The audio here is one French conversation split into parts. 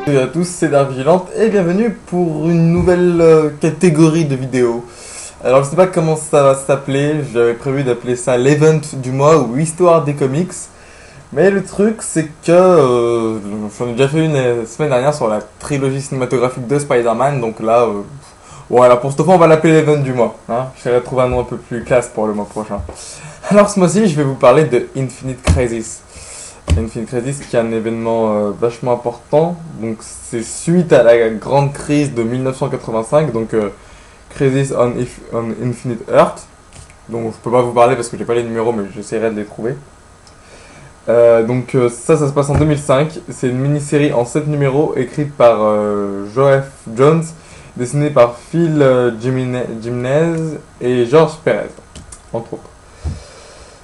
Salut à tous, c'est Dark Vigilante et bienvenue pour une nouvelle catégorie de vidéos. Alors je sais pas comment ça va s'appeler, j'avais prévu d'appeler ça l'event du mois ou histoire des comics. Mais le truc c'est que j'en ai déjà fait une semaine dernière sur la trilogie cinématographique de Spider-Man, donc là, voilà, pour cette fois on va l'appeler l'event du mois. Hein. J'essaierai de trouver un nom un peu plus classe pour le mois prochain. Alors ce mois-ci je vais vous parler de Infinite Crisis. Infinite Crisis qui est un événement vachement important, donc c'est suite à la grande crise de 1985, donc Crisis on Infinite Earth, donc je peux pas vous parler parce que j'ai pas les numéros mais j'essaierai de les trouver. Ça se passe en 2005, c'est une mini-série en 7 numéros écrite par Geoff Johns, dessinée par Phil Jimenez et George Perez, entre autres.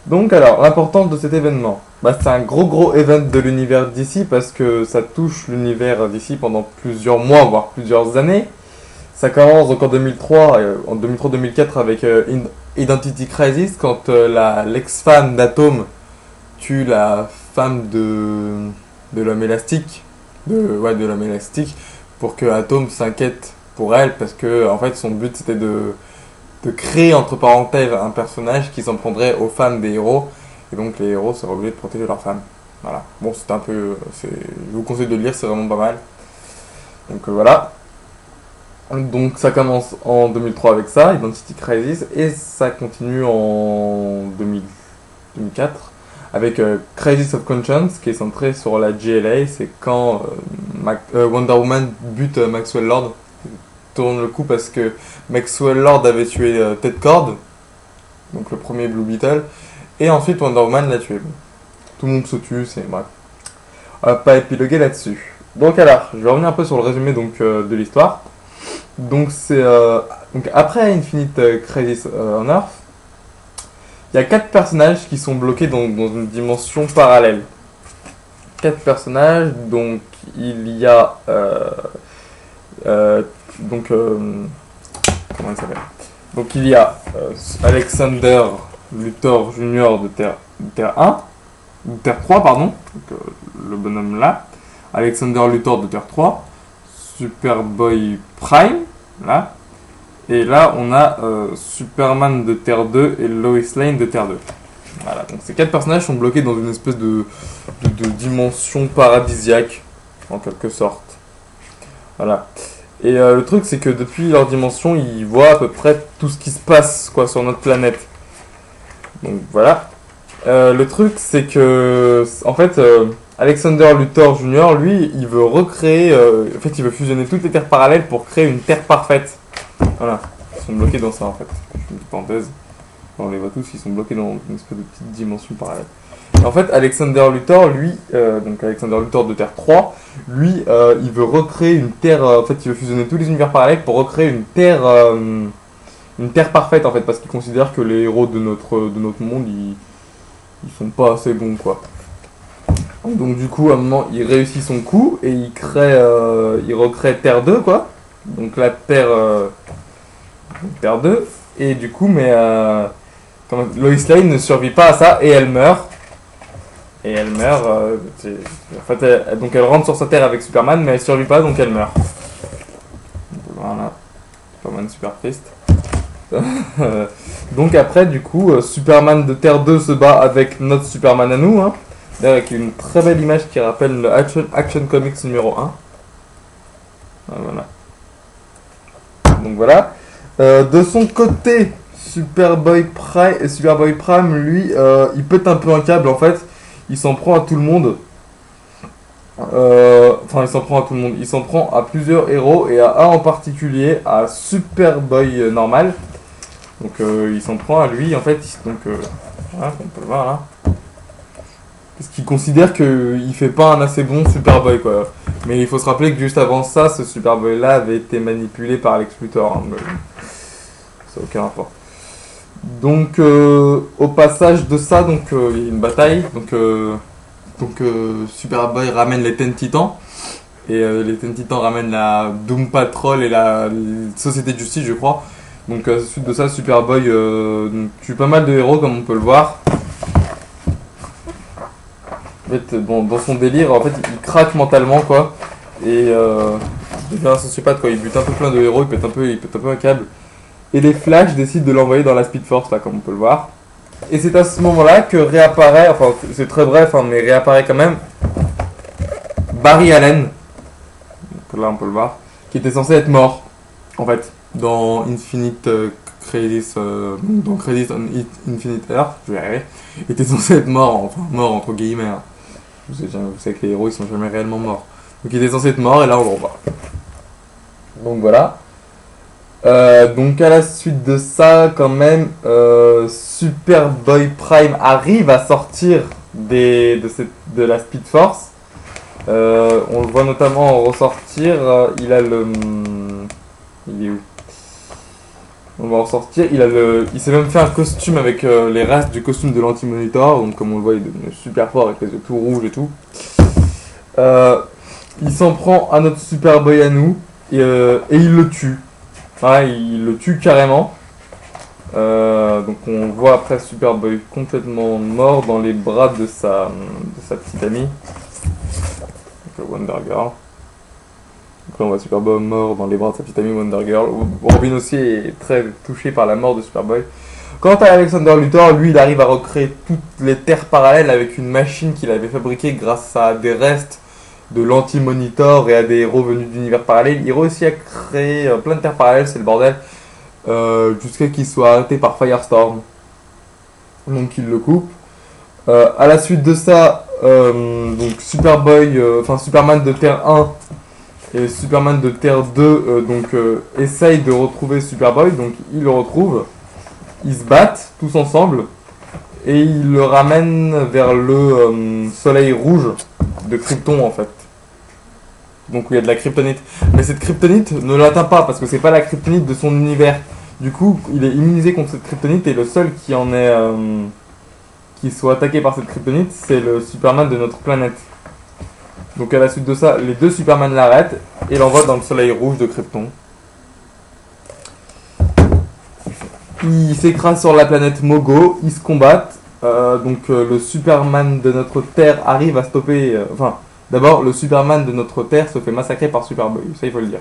Donc alors, l'importance de cet événement, c'est un gros event de l'univers d'ici parce que ça touche l'univers d'ici pendant plusieurs mois, voire plusieurs années. Ça commence donc en 2003-2004 avec Identity Crisis, quand l'ex-femme d'Atom tue la femme de l'homme élastique, de l'homme élastique, pour que Atom s'inquiète pour elle, parce que en fait son but c'était de créer entre parenthèses un personnage qui s'en prendrait aux femmes des héros, et donc les héros seraient obligés de protéger leurs femmes. Voilà. Bon, c'est un peu, je vous conseille de le lire, c'est vraiment pas mal. Donc voilà. Donc ça commence en 2003 avec ça, Identity Crisis, et ça continue en 2004 avec Crisis of Conscience, qui est centré sur la GLA. C'est quand Wonder Woman bute Maxwell Lord. Tourne le coup parce que Maxwell Lord avait tué Ted Kord, donc le premier Blue Beetle, et ensuite Wonder Woman l'a tué. Tout le monde se tue, c'est bref. On va pas épiloguer là-dessus. Donc alors, je vais revenir un peu sur le résumé de l'histoire. Donc donc après Infinite Crisis on Earth, il y a 4 personnages qui sont bloqués dans une dimension parallèle. 4 personnages, donc il y a comment il s'appelle? Donc il y a Alexander Luthor Jr. de Terre 1, de Terre 3 pardon, donc, le bonhomme là, Alexander Luthor de Terre 3, Superboy Prime là, et là on a Superman de Terre 2 et Lois Lane de Terre 2. Voilà, donc ces 4 personnages sont bloqués dans une espèce de dimension paradisiaque en quelque sorte. Voilà. Et le truc c'est que depuis leur dimension, ils voient à peu près tout ce qui se passe sur notre planète. Donc voilà. Le truc c'est que en fait Alexander Luthor Jr. lui, il veut recréer, en fait il veut fusionner toutes les terres parallèles pour créer une terre parfaite. Voilà. Ils sont bloqués dans ça en fait. Une petite parenthèse. On les voit tous, ils sont bloqués dans une espèce de petite dimension parallèle. En fait, Alexander Luthor, lui, donc Alexander Luthor de Terre 3, lui, il veut recréer une Terre, en fait, il veut fusionner tous les univers parallèles pour recréer une Terre parfaite, en fait, parce qu'il considère que les héros de notre monde, ils sont pas assez bons, quoi. Donc du coup, à un moment, il réussit son coup et il recrée Terre 2, quoi. Donc la Terre 2, et du coup, Lois Lane ne survit pas à ça et elle meurt. Et elle meurt, en fait, donc elle rentre sur sa terre avec Superman, mais elle survit pas, donc elle meurt. Voilà, Superman super triste. Donc après, du coup, Superman de Terre 2 se bat avec notre Superman à nous, hein, avec une très belle image qui rappelle le Action Comics numéro 1. Voilà. Donc voilà. De son côté, Superboy Prime, lui, il pète un peu un câble en fait. Il s'en prend à tout le monde. Il s'en prend à tout le monde. Il s'en prend à plusieurs héros et à un en particulier, à Superboy normal. Donc il s'en prend à lui en fait. Voilà, on peut le voir là. Parce qu'il considère qu'il fait pas un assez bon Superboy quoi. Mais il faut se rappeler que juste avant ça, ce Superboy là avait été manipulé par Lex Luthor. Hein, ça n'a aucun rapport. Donc au passage de ça, il y a une bataille. Superboy ramène les Ten Titans. Et les Ten Titans ramènent la Doom Patrol et la Société de Justice, je crois. Donc à la suite de ça, Superboy tue pas mal de héros comme on peut le voir. En fait, dans son délire, en fait, il craque mentalement quoi. et il devient un sociopathe quoi. Il bute un peu plein de héros, il pète un peu un câble. Et les Flash décident de l'envoyer dans la Speed Force là, comme on peut le voir. Et c'est à ce moment-là que réapparaît, enfin c'est très bref, hein, mais réapparaît quand même Barry Allen. Donc là on peut le voir, qui était censé être mort en fait dans Infinite Crisis, dans Crisis on Infinite Earth, je vais y arriver. Il était censé être mort, enfin mort entre guillemets. Hein. Vous savez que les héros ils sont jamais réellement morts. Donc il était censé être mort et là on le revoit. Donc voilà. Donc à la suite de ça, quand même, Superboy Prime arrive à sortir de la Speed Force. On le voit notamment ressortir. Il a le. Il est où? On va en ressortir. Il s'est même fait un costume avec les restes du costume de l'Anti-Monitor. Donc comme on le voit, il est devenu super fort avec les yeux tout rouges et tout. Il s'en prend à notre Superboy à nous et il le tue. Ouais, il le tue carrément. Donc on voit après Superboy complètement mort dans les bras de sa petite amie. Donc, Wonder Girl. Donc là on voit Superboy mort dans les bras de sa petite amie Wonder Girl. Robin aussi est très touché par la mort de Superboy. Quant à Alexander Luthor, lui il arrive à recréer toutes les terres parallèles avec une machine qu'il avait fabriquée grâce à des restes de l'Anti-Monitor et à des héros venus d'univers parallèles. Il réussit à créer plein de terres parallèles, c'est le bordel, jusqu'à qu'il soit arrêté par Firestorm. Donc il le coupe. À la suite de ça, donc Superman de Terre 1 et Superman de Terre 2 essayent de retrouver Superboy, donc ils le retrouvent, ils se battent tous ensemble et ils le ramènent vers le soleil rouge de Krypton en fait. Donc où il y a de la kryptonite. Mais cette kryptonite ne l'atteint pas parce que c'est pas la kryptonite de son univers. Du coup, il est immunisé contre cette kryptonite et le seul qui en est qui soit attaqué par cette kryptonite, c'est le Superman de notre planète. Donc à la suite de ça, les deux Superman l'arrêtent et l'envoient dans le soleil rouge de Krypton. Ils s'écrasent sur la planète Mogo, ils se combattent. Le Superman de notre Terre arrive à stopper. D'abord, le Superman de notre Terre se fait massacrer par Superboy, ça il faut le dire.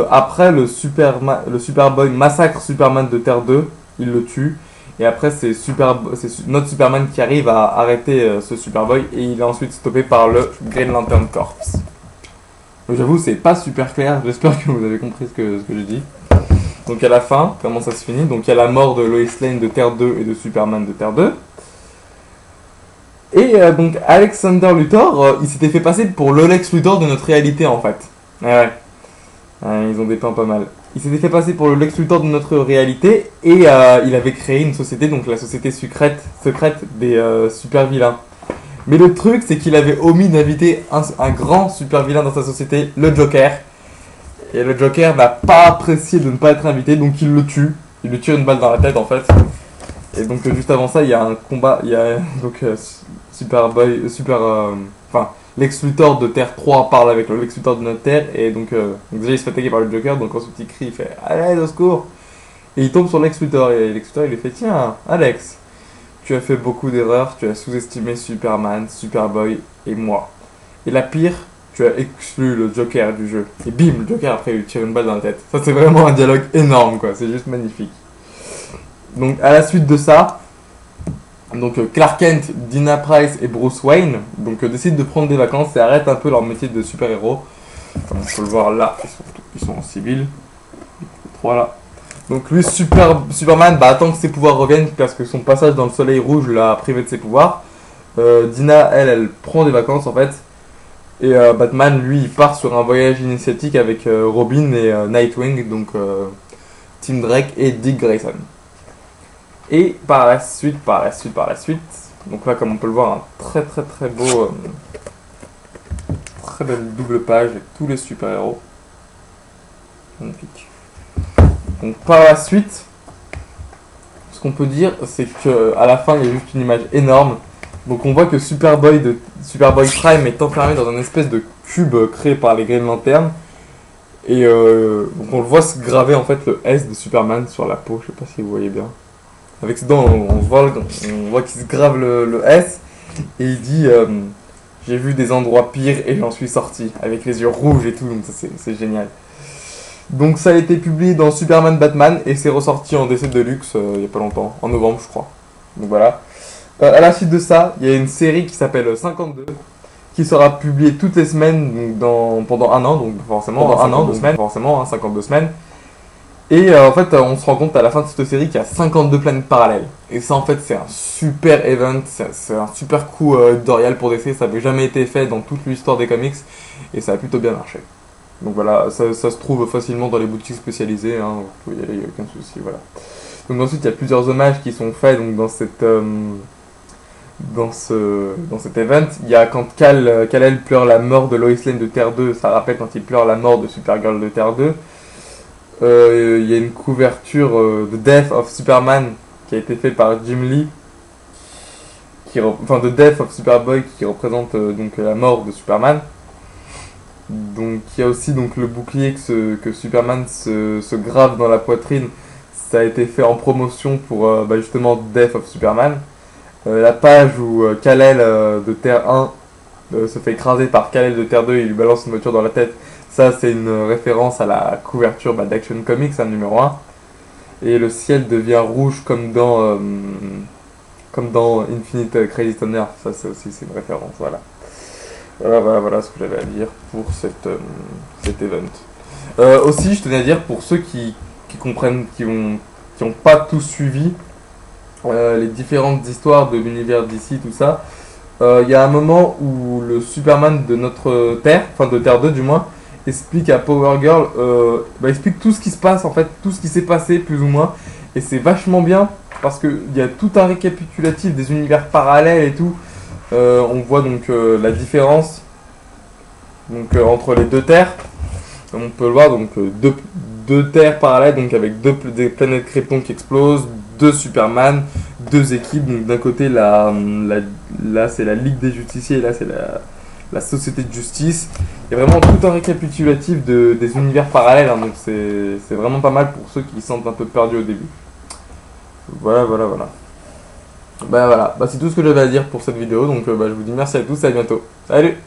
Après, le Superboy massacre Superman de Terre 2, il le tue. Et après, c'est notre Superman qui arrive à arrêter ce Superboy et il est ensuite stoppé par le Green Lantern Corps. J'avoue, c'est pas super clair, j'espère que vous avez compris ce que j'ai dit. Donc à la fin, comment ça se finit? Donc il y a la mort de Lois Lane de Terre 2 et de Superman de Terre 2. Et donc Alexander Luthor, il s'était fait passer pour le Lex Luthor de notre réalité en fait. Ouais. Ils ont dépeint pas mal. Il s'était fait passer pour le Lex Luthor de notre réalité et il avait créé une société, donc la société secrète des super vilains. Mais le truc, c'est qu'il avait omis d'inviter un grand super vilain dans sa société, le Joker. Et le Joker n'a pas apprécié de ne pas être invité, donc il le tue. Il lui tire une balle dans la tête en fait. Et donc juste avant ça, il y a un combat, il y a Lex Luthor de Terre 3 parle avec le Lex Luthor de notre Terre, et donc déjà il se fait attaquer par le Joker, donc ensuite il crie, il fait « Allez, au secours !» Et il tombe sur Lex Luthor, et Lex Luthor il lui fait « Tiens, Alex, tu as fait beaucoup d'erreurs, tu as sous-estimé Superman, Superboy et moi. Et la pire, tu as exclu le Joker du jeu. » Et bim, le Joker après il lui tire une balle dans la tête. Ça c'est vraiment un dialogue énorme quoi, c'est juste magnifique. Donc à la suite de ça, Clark Kent, Dina Price et Bruce Wayne décident de prendre des vacances et arrêtent un peu leur métier de super-héros. Comme on peut le voir là, ils sont en civil. Voilà. Donc lui, Superman, attend que ses pouvoirs reviennent parce que son passage dans le soleil rouge l'a privé de ses pouvoirs. Dina, elle prend des vacances en fait. Et Batman, lui, il part sur un voyage initiatique avec Robin et Nightwing, Tim Drake et Dick Grayson. Et par la suite, donc là comme on peut le voir, un très beau, très belle double page avec tous les super-héros. Magnifique. Donc par la suite, ce qu'on peut dire, c'est qu'à la fin il y a juste une image énorme. Donc on voit que Superboy Prime est enfermé dans une espèce de cube créé par les Green Lantern. Et donc on le voit se graver en fait le S de Superman sur la peau, je sais pas si vous voyez bien. Avec ses dents, on voit qu'il se grave le S et il dit J'ai vu des endroits pires et j'en suis sorti, avec les yeux rouges et tout, donc ça c'est génial. Donc ça a été publié dans Superman Batman et c'est ressorti en DC Deluxe il y a pas longtemps, en novembre je crois. Donc voilà. À la suite de ça, il y a une série qui s'appelle 52 qui sera publiée toutes les semaines donc pendant un an, donc forcément pendant un an, 2 semaines, forcément 52 semaines. Et en fait, on se rend compte à la fin de cette série qu'il y a 52 planètes parallèles. Et ça, en fait, c'est un super event, c'est un super coup éditorial pour DC. Ça n'avait jamais été fait dans toute l'histoire des comics et ça a plutôt bien marché. Donc voilà, ça se trouve facilement dans les boutiques spécialisées, hein, vous pouvez y aller, il n'y a aucun souci, voilà. Donc ensuite, il y a plusieurs hommages qui sont faits donc, dans cet event. Il y a quand Kal-El pleure la mort de Lois Lane de Terre 2, ça rappelle quand il pleure la mort de Supergirl de Terre 2. Il y a une couverture de Death of Superman qui a été faite par Jim Lee, enfin de Death of Superboy qui représente donc la mort de Superman. Donc il y a aussi donc le bouclier que Superman se grave dans la poitrine. Ça a été fait en promotion pour justement Death of Superman. La page où Kal-El de Terre 1 se fait écraser par Kal-El de Terre 2 et il lui balance une voiture dans la tête. Ça, c'est une référence à la couverture d'Action Comics, numéro 1. Et le ciel devient rouge comme dans Infinite Crazy Stunner. Ça, c'est aussi c'est une référence, voilà. Voilà ce que j'avais à dire pour cet event. Aussi, je tenais à dire pour ceux qui comprennent, qui ont pas tout suivi les différentes histoires de l'univers d'ici, tout ça. Il y a un moment où le Superman de notre Terre, enfin de Terre 2 du moins, explique à Power Girl, explique tout ce qui se passe en fait, tout ce qui s'est passé plus ou moins, et c'est vachement bien parce qu'il y a tout un récapitulatif des univers parallèles et tout. On voit donc la différence donc, entre les deux terres. On peut le voir, donc deux terres parallèles, donc avec des planètes Krypton qui explosent, deux Superman, deux équipes. Donc d'un côté là c'est la Ligue des Justiciers, et là c'est la Société de Justice. Il y a vraiment tout un récapitulatif des univers parallèles, hein, donc c'est vraiment pas mal pour ceux qui se sentent un peu perdus au début. Voilà. Voilà, c'est tout ce que j'avais à dire pour cette vidéo, donc je vous dis merci à tous et à bientôt. Salut!